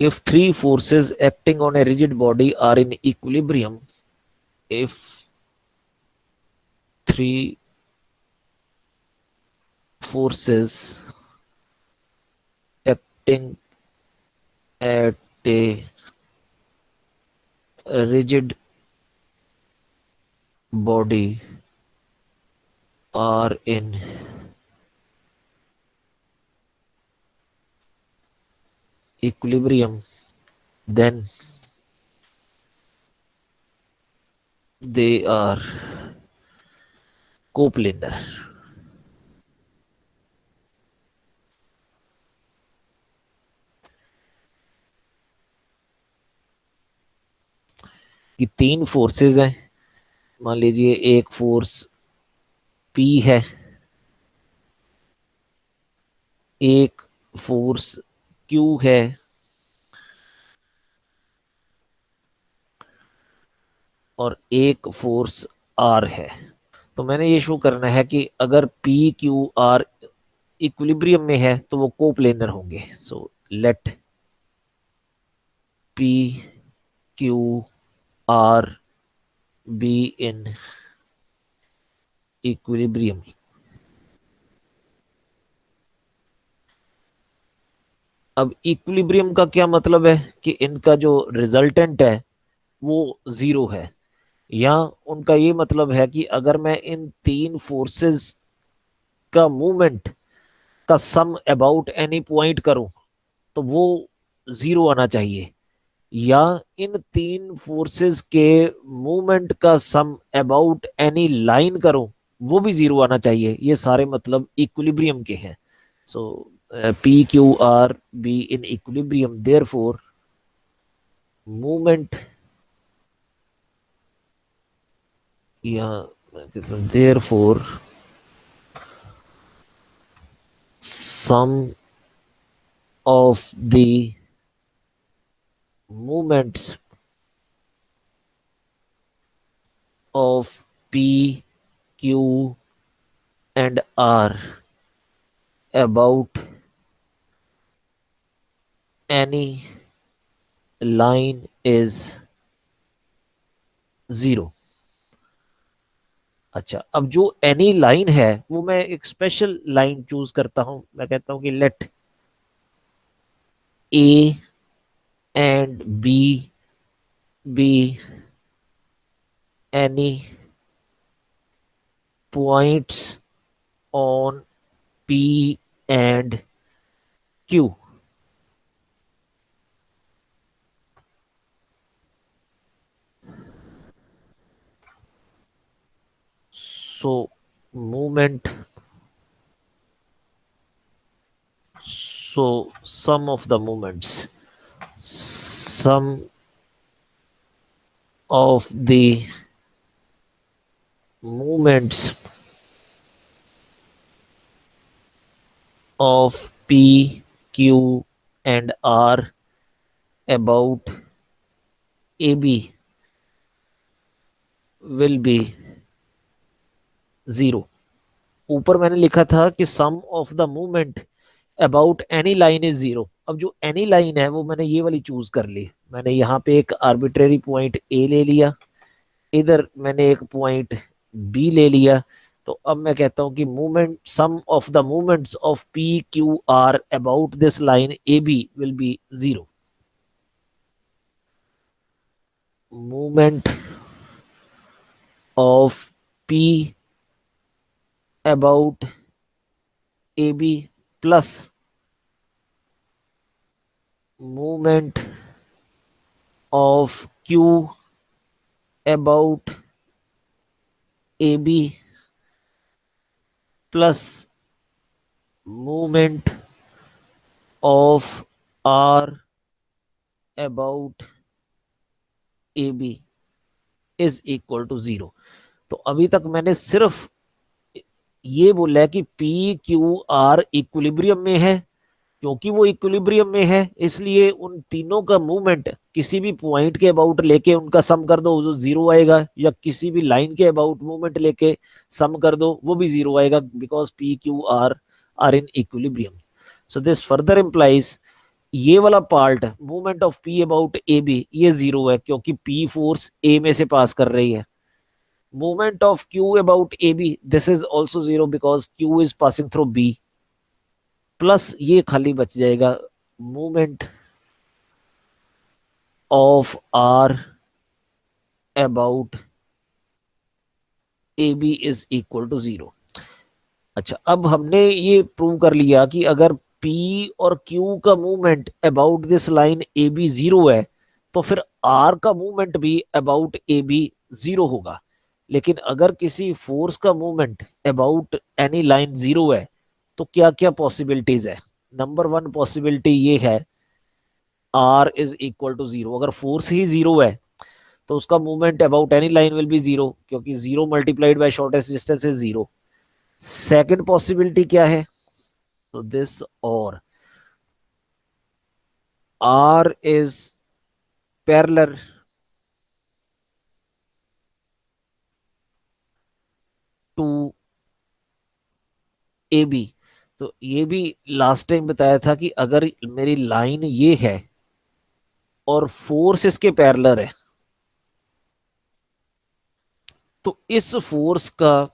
if three forces acting on a rigid body are in equilibrium, if three forces acting at a rigid body are in equilibrium, then they are coplanar. कि तीन forces हैं, मान लीजिए एक force P है, एक force Q है और एक फोर्स R है। तो मैंने ये शो करना है कि अगर P Q R इक्विलिब्रियम में है तो वो कोप्लेनर होंगे। So let P Q R B in equilibrium. अब इक्विलिब्रियम का क्या मतलब है कि इनका जो रिजल्टेंट है वो जीरो है, या उनका ये मतलब है कि अगर मैं इन तीन फोर्सेस का मूवमेंट का सम अबाउट एनी पॉइंट करूं तो वो जीरो आना चाहिए, या इन तीन फोर्सेस के मूवमेंट का सम अबाउट एनी लाइन करूं वो भी जीरो आना चाहिए। ये सारे मतलब इक्विलिब्रियम के हैं। So P Q R B in equilibrium, therefore movement, या therefore sum of the movements of P, Q and R about any line is zero। अच्छा, अब जो एनी लाइन है वो मैं एक स्पेशल लाइन चूज करता हूं। मैं कहता हूं कि let A and B be any points on P and Q। So movement, so sum of the movements, sum of the movements of P, Q and R about AB will be zero. ऊपर मैंने लिखा था कि sum of the movement about any line is zero. अब जो any line है वो मैंने ये वाली चूज कर ली। मैंने यहाँ पे एक आर्बिट्रेरी पॉइंट ए ले लिया, इधर मैंने एक पॉइंट बी ले लिया। तो अब मैं कहता हूं कि movement sum of the movements of P Q R about this line A B will be zero. Movement of P about A B plus movement of Q about A B plus movement of R about A B is equal to zero. तो अभी तक मैंने सिर्फ ये बोला है कि P Q are equilibrium में है। क्योंकि वो इक्विलिब्रियम में है इसलिए उन तीनों का मूवमेंट किसी भी पॉइंट के अबाउट लेके उनका सम कर दो जो जीरो आएगा, या किसी भी लाइन के अबाउट मूवमेंट लेके सम कर दो वो भी जीरो आएगा, because P Q R in equilibrium. So this further implies ये वाला part movement of P about A B ये जीरो है क्योंकि पी फोर्स ए में से पास कर रही है। Movement of Q about A B this is also zero because Q is passing through B, plus ये खाली बच जाएगा movement of R about A B is equal to zero. अच्छा, अब हमने ये प्रूव कर लिया कि अगर P और Q का movement about this line A B zero है तो फिर R का मूवमेंट भी अबाउट ए बी जीरो होगा। लेकिन अगर किसी फोर्स का movement about any line zero है तो क्या क्या पॉसिबिलिटीज है। नंबर वन पॉसिबिलिटी ये है R is equal to zero. अगर फोर्स ही जीरो है तो उसका movement about any line will be zero क्योंकि zero multiplied by shortest distance is zero. Second possibility क्या है, so this or R is parallel to AB। तो ये भी लास्ट टाइम बताया था कि अगर मेरी लाइन ये है और फोर्स इसके पैरेलल है तो इस फोर्स का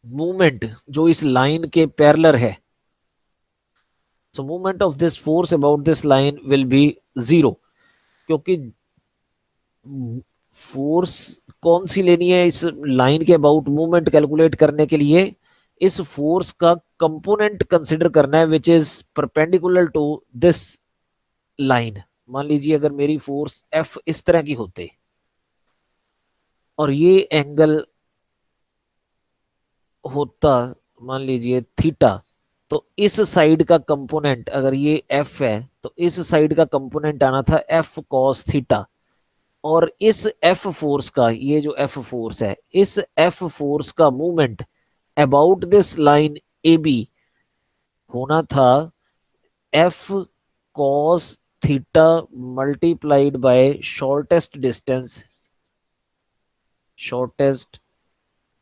मूवमेंट जो इस लाइन के पैरेलल है, so movement of this force about this line will be zero. क्योंकि फोर्स कौन सी लेनी है इस लाइन के अबाउट मूवमेंट कैलकुलेट करने के लिए, इस फोर्स का कंपोनेंट कंसिडर करना है which is perpendicular to this line. मान लीजिए अगर मेरी फोर्स एफ इस तरह की होते और ये एंगल होता मान लीजिए थीटा, तो इस साइड का कंपोनेंट अगर ये एफ है तो इस साइड का कंपोनेंट आना था एफ कॉस थीटा। और इस एफ फोर्स का, ये जो एफ फोर्स है, इस एफ फोर्स का movement about this line A B होना था F cos theta multiplied by shortest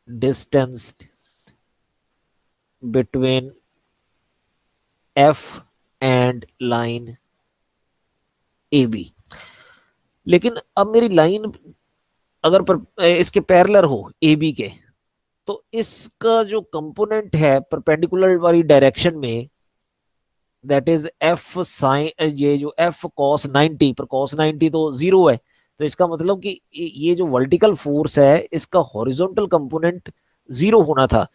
distance between F and line A B. लेकिन अब मेरी लाइन अगर इसके पैरेलल हो ए बी के तो इसका जो कंपोनेंट है परपेंडिकुलर वाली डायरेक्शन में दैट इज एफ साइन, ये जो एफ कॉस 90, पर कॉस 90 तो जीरो है। तो इसका मतलब कि ये जो वर्टिकल फोर्स है इसका हॉरिजॉन्टल कंपोनेंट जीरो होना था।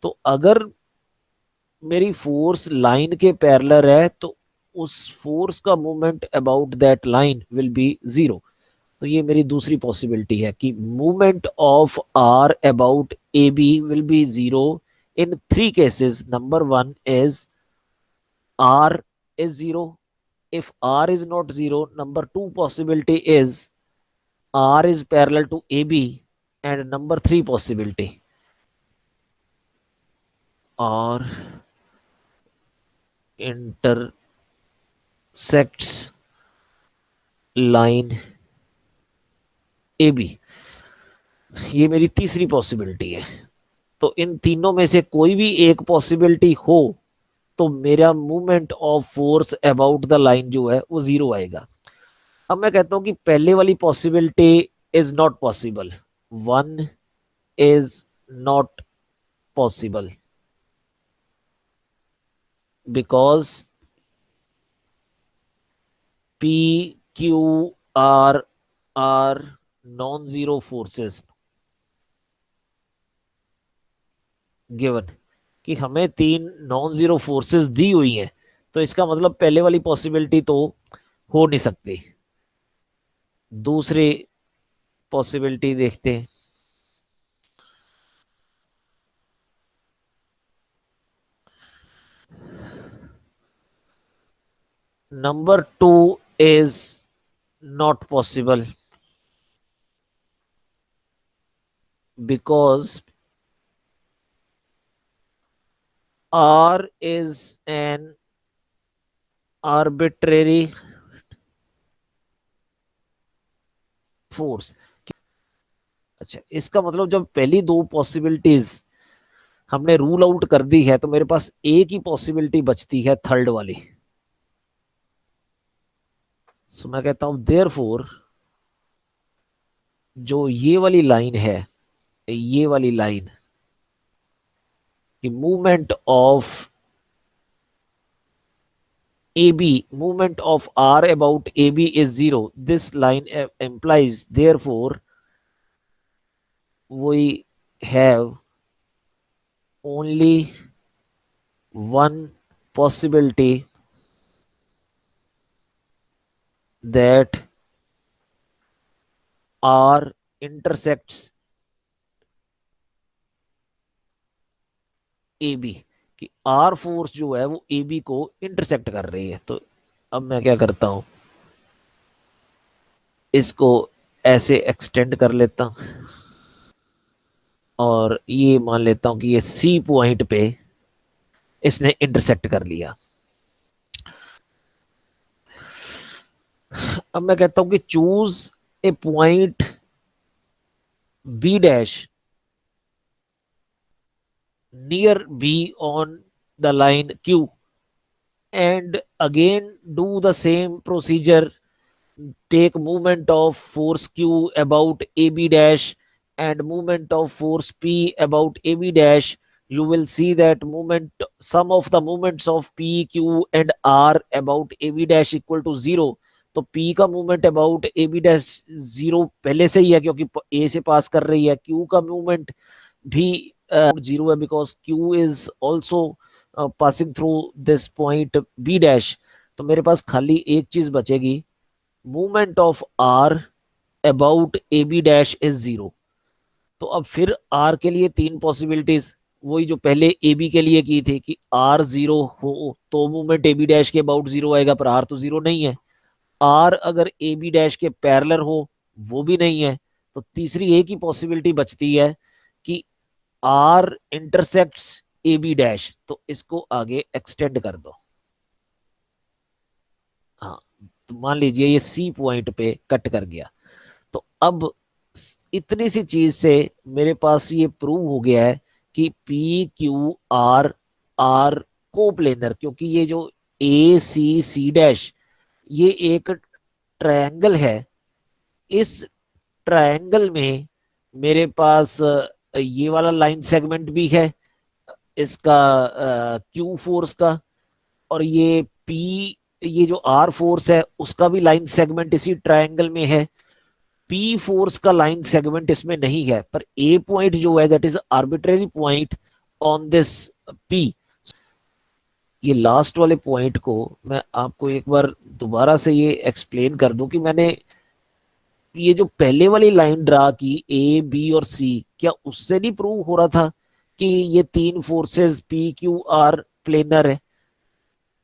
तो अगर मेरी फोर्स लाइन के पैरेलल है तो उस फोर्स का movement about that line will be zero. तो ये मेरी दूसरी पॉसिबिलिटी है कि movement of R about A B will be zero in three cases. Number one is R is zero. If R is not zero, number two possibility is R is parallel to AB, and number three possibility R intersects line AB। ये मेरी तीसरी possibility है। तो इन तीनों में से कोई भी एक पॉसिबिलिटी हो तो मेरा movement of force about the line जो है वो जीरो आएगा। अब मैं कहता हूं कि पहले वाली possibility is not possible, one is not possible because P Q are non zero forces given कि हमें तीन नॉन जीरो फोर्सेस दी हुई हैं। तो इसका मतलब पहले वाली पॉसिबिलिटी तो हो नहीं सकती। दूसरी पॉसिबिलिटी देखते हैं। Number two is not possible because R is an arbitrary force। अच्छा, इसका मतलब जब पहली दो पॉसिबिलिटीज हमने रूल आउट कर दी है तो मेरे पास एक ही पॉसिबिलिटी बचती है थर्ड वाली। सो मैं कहता हूं देयरफॉर जो ये वाली लाइन है, ये वाली लाइन कि movement of AB, movement of R about AB is zero. This line implies, therefore, we have only one possibility that R intersects AB, कि R फोर्स जो है वो AB को इंटरसेक्ट कर रही है। तो अब मैं क्या करता हूं, इसको ऐसे एक्सटेंड कर लेता हूं और ये मान लेता हूं कि ये C पॉइंट पे इसने इंटरसेक्ट कर लिया। अब मैं कहता हूं कि choose a point B dash near B on the line Q, and again do the same procedure. Take movement of force Q about AB dash and movement of force P about AB dash. You will see that movement, sum of the moments of P, Q and R about AB dash equal to zero. तो P का movement about A B dash zero पहले से ही है क्योंकि ए से पास कर रही है। Q का मूवमेंट भी जीरो है because Q is also passing through this point B dash. तो मेरे पास खाली एक चीज बचेगी, movement of R about A B dash is zero. तो अब फिर R के लिए तीन पॉसिबिलिटीज, वही जो पहले ए बी के लिए की थी कि R जीरो हो तो मूवमेंट ए बी डैश के अबाउट जीरो आएगा, पर R तो जीरो नहीं है। R अगर ए बी डैश के पैरेलल हो वो भी नहीं है। तो तीसरी एक ही पॉसिबिलिटी बचती है कि R intersects A B dash. तो इसको आगे एक्सटेंड कर दो। हाँ, तो मान लीजिए ये सी पॉइंट पे कट कर गया। तो अब इतनी सी चीज से मेरे पास ये प्रूव हो गया है कि P Q R are coplanar, क्योंकि ये जो सी डैश ये एक ट्रायंगल है। इस ट्रायंगल में मेरे पास ये वाला लाइन सेगमेंट भी है इसका क्यू फोर्स का, और ये जो आर फोर्स है उसका भी लाइन सेगमेंट इसी ट्रायंगल में है। पी फोर्स का लाइन सेगमेंट इसमें नहीं है, पर ए पॉइंट जो है that is arbitrary point on this P. ये लास्ट वाले पॉइंट को मैं आपको एक बार दोबारा से ये एक्सप्लेन कर दूं कि मैंने ये जो पहले वाली लाइन ड्रा की ए बी और सी, क्या उससे नहीं प्रूव हो रहा था कि ये तीन forces P Q are planar है?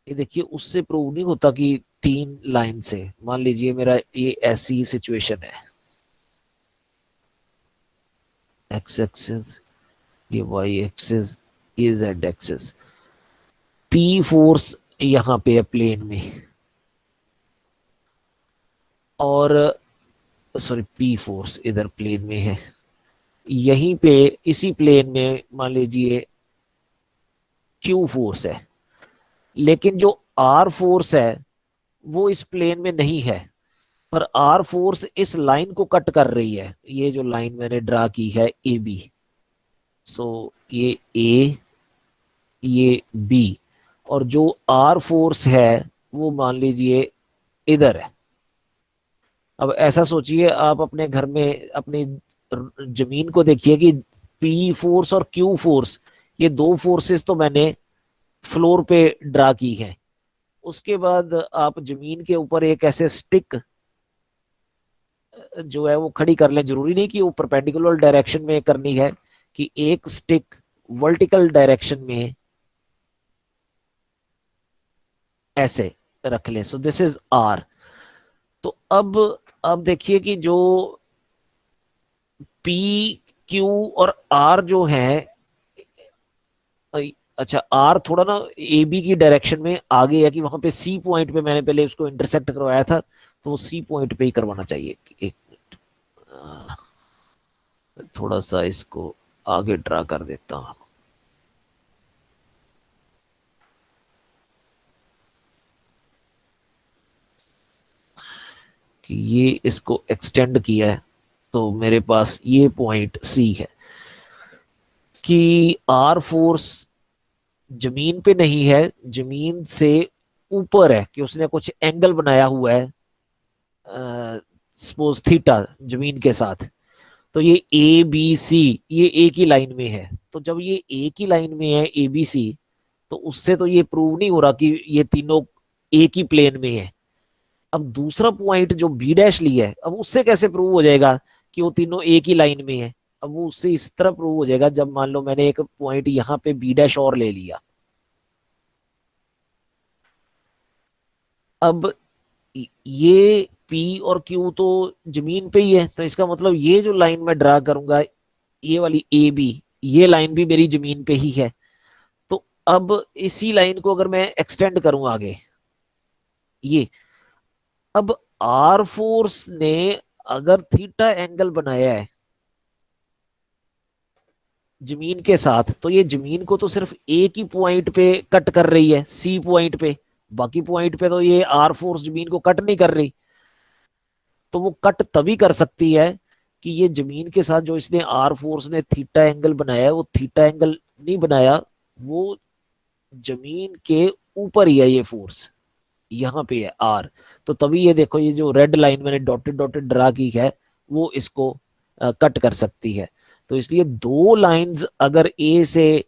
ये देखिए उससे प्रूव नहीं होता कि तीन लाइन से। मान लीजिए मेरा ये ऐसी सिचुएशन है, एक्स एक्सिस, ये वाई एक्सिस, ये जेड एक्सिस, पी फोर्स यहाँ पे है प्लेन में, और सॉरी पी फोर्स इधर प्लेन में है, यहीं पे इसी प्लेन में मान लीजिए क्यू फोर्स है। लेकिन जो आर फोर्स है वो इस प्लेन में नहीं है, पर आर फोर्स इस लाइन को कट कर रही है, ये जो लाइन मैंने ड्रा की है ए बी। सो ये ए, ये बी, और जो आर फोर्स है वो मान लीजिए इधर है। अब ऐसा सोचिए आप अपने घर में अपनी जमीन को देखिए कि पी फोर्स और क्यू फोर्स, ये दो फोर्सेस तो मैंने फ्लोर पे ड्रा की हैं। उसके बाद आप जमीन के ऊपर एक ऐसे स्टिक जो है वो खड़ी कर लें। जरूरी नहीं कि वो परपेंडिकुलर डायरेक्शन में करनी है, कि एक स्टिक वर्टिकल डायरेक्शन में ऐसे रख लें। So this is R. तो अब देखिए कि जो पी क्यू और आर जो है, अच्छा आर थोड़ा ना ए बी की डायरेक्शन में आगे है कि वहां पे सी पॉइंट पे मैंने पहले उसको इंटरसेक्ट करवाया था, तो वो सी पॉइंट पे ही करवाना चाहिए। एक थोड़ा सा इसको आगे ड्रा कर देता हूं। कि ये इसको एक्सटेंड किया है, तो मेरे पास ये पॉइंट सी है कि आर फोर्स जमीन पे नहीं है, जमीन से ऊपर है, कि उसने कुछ एंगल बनाया हुआ है, सपोज थीटा, जमीन के साथ। तो ये ए बी सी, ये एक ही लाइन में है। तो जब ये एक ही लाइन में है ए बी सी, तो उससे तो ये प्रूव नहीं हो रहा कि ये तीनों एक ही प्लेन में है। अब दूसरा पॉइंट जो बी डैश लिया है, अब उससे कैसे प्रूव हो जाएगा कि वो तीनों एक ही लाइन में है? अब वो उससे इस तरह प्रूव हो जाएगा, जब मान लो मैंने एक पॉइंट यहाँ पे बी डैश और ले लिया। अब ये पी और क्यू तो जमीन पे ही है, तो इसका मतलब ये जो लाइन मैं ड्रा करूंगा, ये वाली ए बी, ये लाइन भी मेरी जमीन पे ही है। तो अब इसी लाइन को अगर मैं एक्सटेंड करूं आगे, ये, अब आर फोर्स ने अगर थीटा एंगल बनाया है जमीन के साथ, तो ये जमीन को तो सिर्फ एक ही पॉइंट पे कट कर रही है, सी पॉइंट पे। बाकी पॉइंट पे तो ये आर फोर्स जमीन को कट नहीं कर रही। तो वो कट तभी कर सकती है कि ये जमीन के साथ जो इसने आर फोर्स ने थीटा एंगल बनाया है, वो थीटा एंगल नहीं बनाया, वो जमीन के ऊपर ही है ये फोर्स, यहाँ पे है आर। तो तभी ये देखो, ये जो रेड लाइन मैंने डॉटेड डॉटेड ड्रा की है, वो इसको कट कर सकती है। तो इसलिए दो लाइंस अगर ए से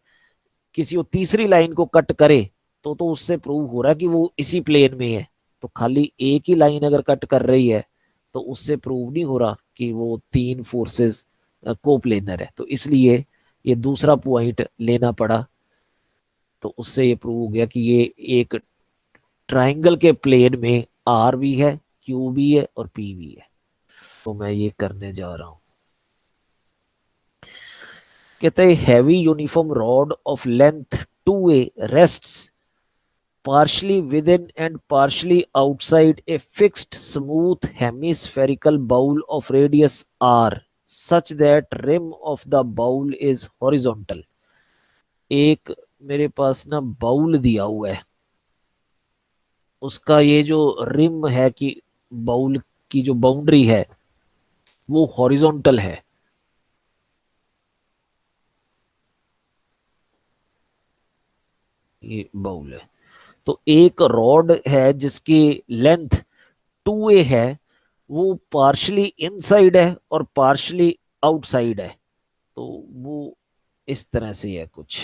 किसी वो तीसरी लाइन को कट करे, तो उससे प्रूव हो रहा है कि वो इसी प्लेन में है। तो खाली एक ही लाइन अगर कट कर रही है, तो उससे प्रूव नहीं हो रहा कि वो तीन फोर्सेस को प्लेनर है। तो इसलिए ये दूसरा पॉइंट लेना पड़ा। तो उससे ये प्रूव हो गया कि ये एक ट्राइंगल के प्लेन में आर भी है, क्यू भी है और पी भी है। तो मैं ये करने जा रहा हूं। कहते हैं heavy uniform rod of length 2a rests partially within and partially outside a fixed smooth hemispherical bowl of radius r such that rim of the bowl is horizontal। एक मेरे पास ना बाउल दिया हुआ है, उसका ये जो रिम है कि बाउल की जो बाउंड्री है वो हॉरिजॉन्टल है। ये बाउल है, तो एक रॉड है जिसकी लेंथ 2a है, वो पार्शली इनसाइड है और पार्शली आउटसाइड है। तो वो इस तरह से है कुछ।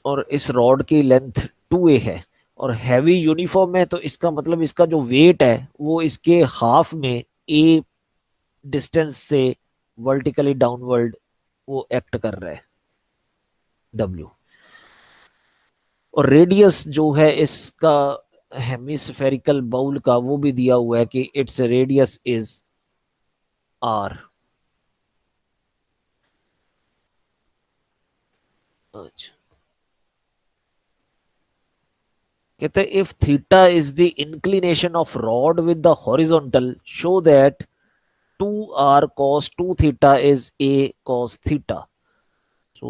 और इस रॉड की लेंथ 2a है और हैवी यूनिफॉर्म है, तो इसका मतलब इसका जो वेट है वो इसके हाफ में ए डिस्टेंस से वर्टिकली डाउनवर्ड वो एक्ट कर रहा है, डब्ल्यू। और रेडियस जो है इसका हेमिस्फेरिकल बाउल का, वो भी दिया हुआ है कि इट्स रेडियस इज आर। अच्छा, कहते हैं if theta is the inclination of rod with the horizontal show that 2r cos 2 theta is a cos theta। So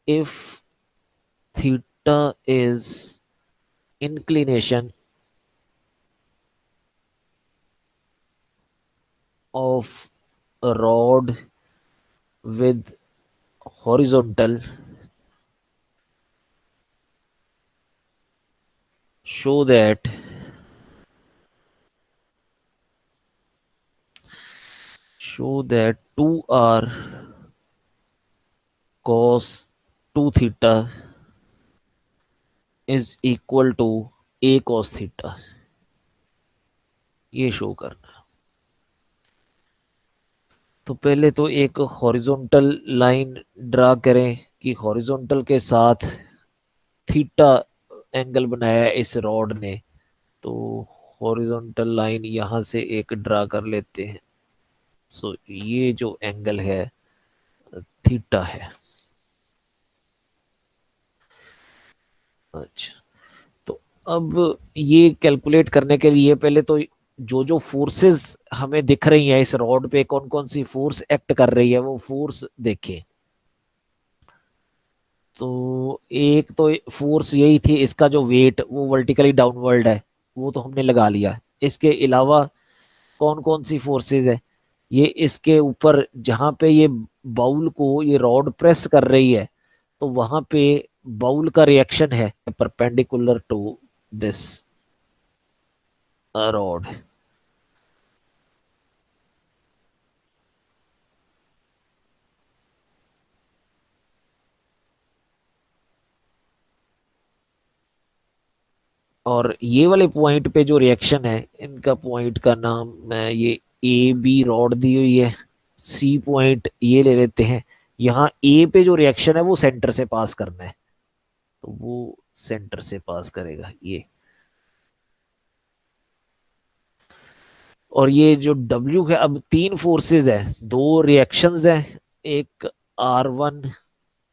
if theta is inclination of a rod with horizontal, show that 2r cos 2 theta is equal to a cos theta। ये show करना। तो पहले तो एक horizontal line draw करें कि horizontal के साथ थीटा एंगल बनाया है इस रॉड ने। तो हॉरिजॉन्टल लाइन यहाँ से एक ड्रा कर लेते हैं। सो ये जो एंगल है थीटा है। अच्छा, तो अब ये कैलकुलेट करने के लिए पहले तो जो जो फोर्सेस हमें दिख रही है इस रॉड पे, कौन कौन सी फोर्स एक्ट कर रही है, वो फोर्स देखें। तो एक तो फोर्स यही थी, इसका जो वेट वो वर्टिकली डाउनवर्ड है, वो तो हमने लगा लिया। इसके अलावा कौन कौन सी फोर्सेस है, ये इसके ऊपर जहां पे ये बाउल को ये रॉड प्रेस कर रही है, तो वहां पे बाउल का रिएक्शन है परपेंडिकुलर टू दिस रॉड। और ये वाले पॉइंट पे जो रिएक्शन है, इनका पॉइंट का नाम मैं ये ए बी रॉड दी हुई है, सी पॉइंट ये ले लेते हैं। यहाँ ए पे जो रिएक्शन है वो सेंटर से पास करना है, तो वो सेंटर से पास करेगा ये। और ये जो डब्ल्यू है, अब तीन फोर्सेस है, दो रिएक्शंस है, एक R1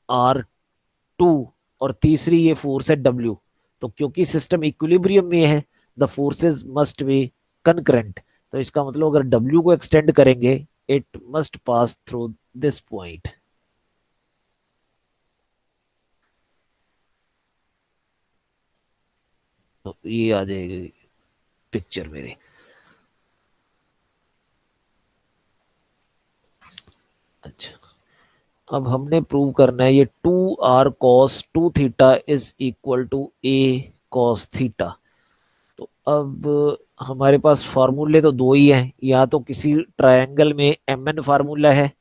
R2, और तीसरी ये फोर्स है डब्ल्यू। तो क्योंकि सिस्टम इक्विलिब्रियम में है, the forces must be concurrent. तो इसका मतलब अगर डब्ल्यू को एक्सटेंड करेंगे, it must pass through this point. तो ये आ जाएगी पिक्चर मेरे। अच्छा, अब हमने प्रूव करना है ये 2R cos 2 theta is equal to A cos theta. तो अब हमारे पास फार्मूले तो दो ही हैं, या तो किसी ट्रायंगल में MN फार्मूला है,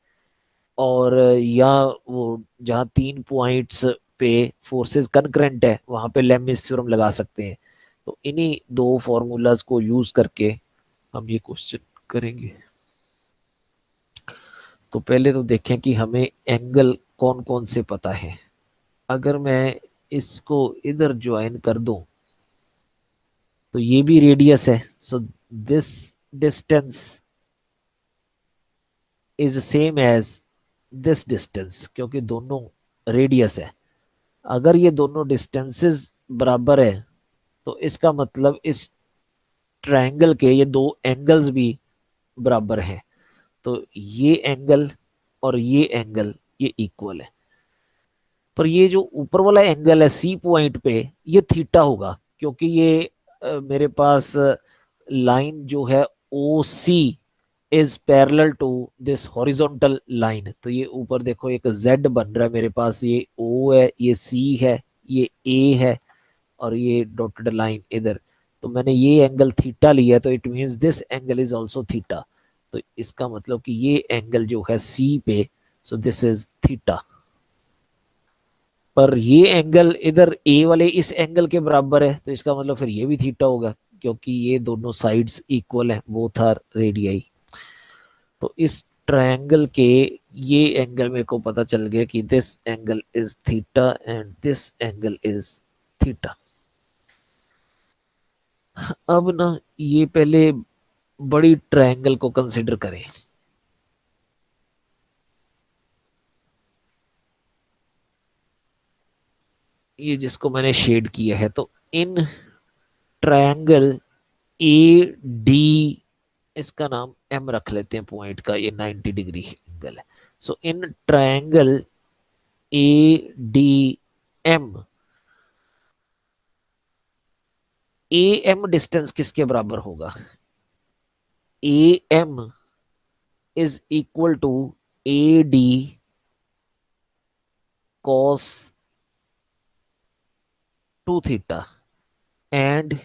और या वो जहाँ तीन पॉइंट्स पे फोर्सेस कनकरेंट है वहां पे लेम्स थ्योरम लगा सकते हैं। तो इन्हीं दो फॉर्मूलाज को यूज करके हम ये क्वेश्चन करेंगे। तो पहले तो देखें कि हमें एंगल कौन कौन से पता है। अगर मैं इसको इधर ज्वाइन कर दूं, तो ये भी रेडियस है, so this distance is same as this distance, क्योंकि दोनों रेडियस है। अगर ये दोनों डिस्टेंसेस बराबर है, तो इसका मतलब इस ट्रायंगल के ये दो एंगल्स भी बराबर हैं। तो ये एंगल और ये एंगल ये इक्वल है। पर ये जो ऊपर वाला एंगल है सी पॉइंट पे, ये थीटा होगा, क्योंकि ये मेरे पास लाइन जो है O C is parallel to this horizontal line. तो ये ऊपर देखो एक जेड बन रहा है मेरे पास, ये ओ है, ये सी है, ये ए है, और ये डॉटेड लाइन इधर। तो मैंने ये एंगल थीटा लिया है, तो it means this angle is also theta. तो इसका मतलब कि ये एंगल जो है सी पे, सो दिस इज थीटा। पर ये एंगल इधर ए वाले इस एंगल के बराबर है, तो इसका मतलब फिर ये भी थीटा होगा, क्योंकि ये दोनों साइड्स इक्वल है, बोथ आर रेडियाई। तो इस ट्रायंगल के ये एंगल मेरे को पता चल गया कि this angle is theta and this angle is theta. अब ना ये पहले बड़ी ट्रायंगल को कंसिडर करें, ये जिसको मैंने शेड किया है। तो इन ट्रायंगल ए डी, इसका नाम एम रख लेते हैं पॉइंट का, ये 90 डिग्री एंगल है। So in triangle A D M, A M distance किसके बराबर होगा? A M is equal to A D cos 2 theta, and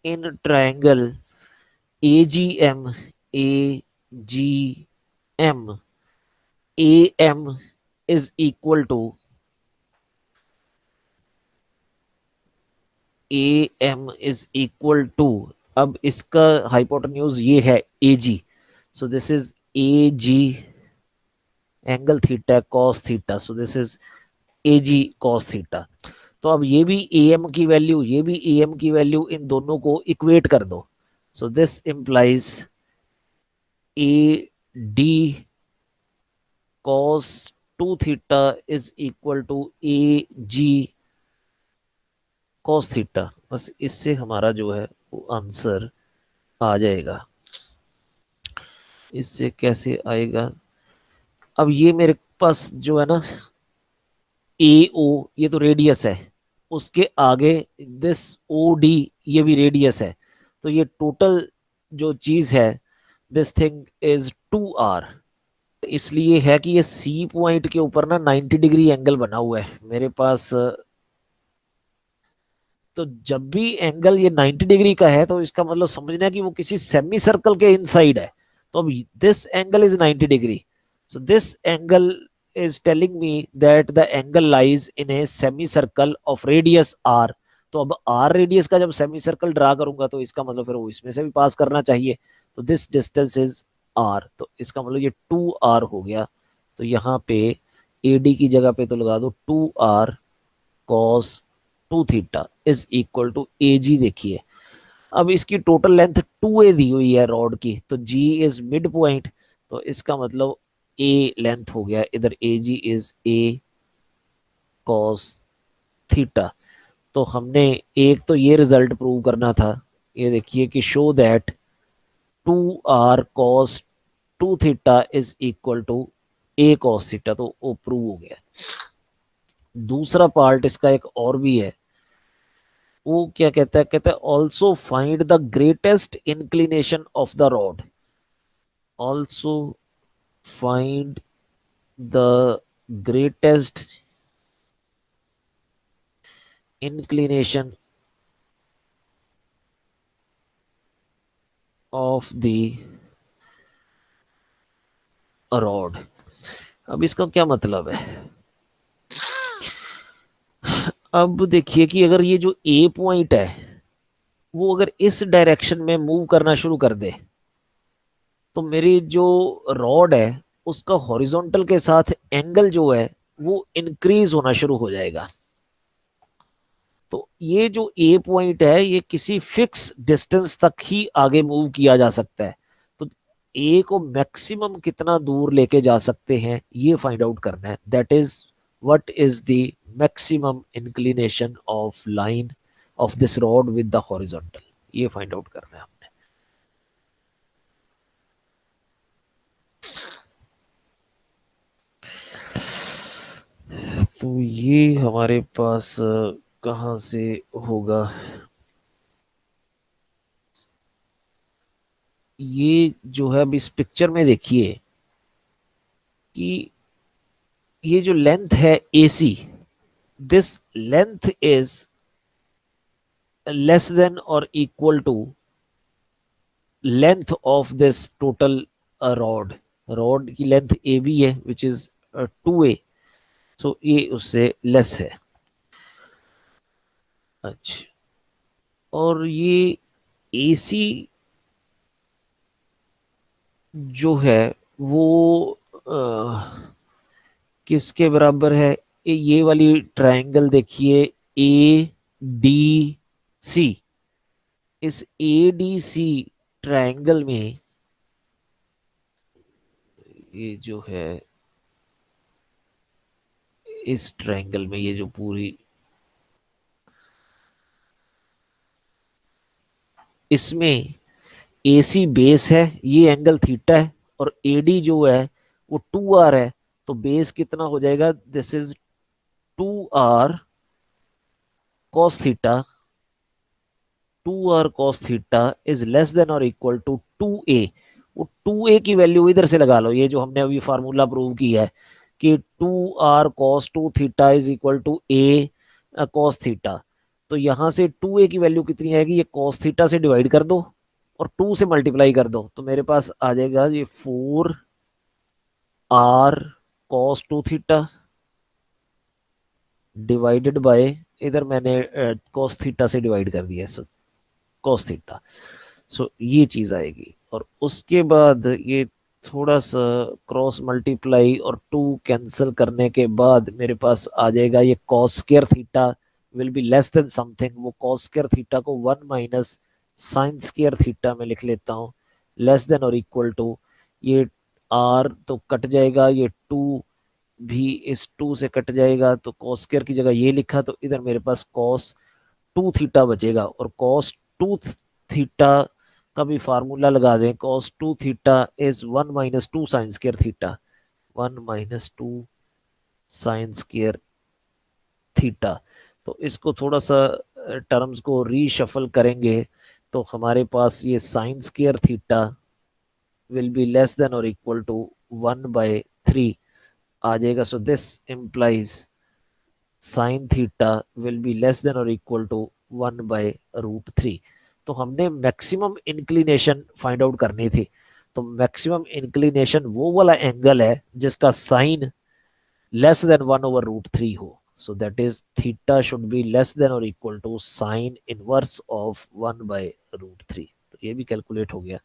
in triangle A G M, A G M, A M is equal to A M is equal to, अब इसका hypotenuse ये है A G. So this is A G angle theta cos theta, so this is A G cos theta. तो अब ये भी A M की value, ये भी ए एम की वैल्यू, इन दोनों को इक्वेट कर दो। So this implies A D cos 2 theta is equal to A G cos theta. बस इससे हमारा जो है वो आंसर आ जाएगा। इससे कैसे आएगा? अब ये मेरे पास जो है ना, ए ओ, ये तो रेडियस है, उसके आगे दिस ओ डी, ये भी रेडियस है। तो ये टोटल जो चीज है, दिस थिंग इज 2r। इसलिए है कि ये सी पॉइंट के ऊपर ना 90 डिग्री एंगल बना हुआ है मेरे पास। तो जब भी एंगल ये 90 डिग्री का है, तो इसका मतलब समझना है कि वो किसी सेमी सर्कल के इनसाइड है। तो अब this angle is 90 degree, so this angle is telling me that the angle lies in a semi circle of radius R. तो अब आर रेडियस का जब सेमी सर्कल ड्रा करूंगा, तो इसका मतलब फिर वो इसमें से भी पास करना चाहिए। तो दिस डिस्टेंस इज आर, तो इसका मतलब ये 2r हो गया। तो यहाँ पे AD की जगह पे तो लगा दो 2r cos 2 theta is equal to AG। देखिए, अब इसकी टोटल लेंथ 2a दी हुई है रॉड की, तो G इज मिड पॉइंट, तो इसका मतलब A लेंथ हो गया इधर, AG is A cos theta. तो हमने एक तो ये रिजल्ट प्रूव करना था, ये देखिए कि show that 2r cos 2 theta is equal to A cos theta, तो वो प्रूव हो गया। दूसरा पार्ट इसका एक और भी है, वो क्या कहता है, कहता है also find the greatest inclination of the rod. Also find the greatest inclination of the rod. अब इसका क्या मतलब है? अब देखिए कि अगर ये जो ए पॉइंट है, वो अगर इस डायरेक्शन में मूव करना शुरू कर दे, तो मेरी जो रॉड है उसका हॉरिजॉन्टल के साथ एंगल जो है वो इंक्रीज होना शुरू हो जाएगा। तो ये जो ए पॉइंट है, ये किसी फिक्स डिस्टेंस तक ही आगे मूव किया जा सकता है। तो ए को मैक्सिमम कितना दूर लेके जा सकते हैं, ये फाइंड आउट करना है। That is what is the maximum inclination of line of this rod with the horizontal, ये फाइंड आउट करना है हमने। तो ये हमारे पास कहाँ से होगा? ये जो है, अब इस पिक्चर में देखिए कि ये जो लेंथ है AC, this length is less than और equal to length of this total rod. Rod की लेंथ AB है विच इज 2a, सो ये उससे लेस है। अच्छा, और ये AC जो है वो किसके बराबर है? ये वाली ट्रायंगल देखिए, ADC। इस ADC ट्रायंगल में ये जो है, इस ट्रायंगल में ये जो पूरी, इसमें AC बेस है, ये एंगल थीटा है, और AD जो है वो 2r है। तो बेस कितना हो जाएगा? This is 2r cos theta. 2r cos theta is less than और इक्वल टू 2a। वो 2a की वैल्यू इधर से लगा लो, ये जो हमने अभी फार्मूला प्रूव किया है कि 2r cos 2 theta is equal to a cos theta. तो यहां से 2a की वैल्यू कितनी आएगी? ये cos थीटा से डिवाइड कर दो और 2 से मल्टीप्लाई कर दो, तो मेरे पास आ जाएगा ये 4r cos 2 theta divided by, इधर मैंने cos थीटा से डिवाइड कर दिया, सो cos थीटा। सो ये चीज आएगी, और उसके बाद ये थोड़ा सा क्रॉस मल्टीप्लाई और 2 कैंसिल करने के बाद मेरे पास आ जाएगा ये cos square theta will be less then something. वो cos स्क्वायर थीटा को 1 माइनस साइन स्क्वायर थीटा में लिख लेता हूँ, लेस देन और इक्वल टू, ये r तो कट जाएगा, ये 2 भी इस 2 से कट जाएगा, तो cos स्क्वायर की जगह ये लिखा, तो इधर मेरे पास cos 2 थीटा बचेगा। और cos 2 थीटा का भी फार्मूला लगा दें, cos 2 theta is 1 minus 2 sine square theta, 1 minus 2 sine square theta. तो इसको थोड़ा सा टर्म्स को रीशफल करेंगे तो हमारे पास ये sine square theta will be less than और इक्वल टू 1/3 आ जाएगा। So this implies sine theta will be less than और इक्वल टू 1/√3। तो हमने मैक्सिमम इंक्लिनेशन फाइंड आउट करनी थी। तो मैक्सिमम इंक्लिनेशन वो वाला एंगल है जिसका साइन लेस देन 1/√3 हो। So that is theta should be less than और equal to sine inverse of 1/√3। तो ये भी कैलकुलेट हो गया।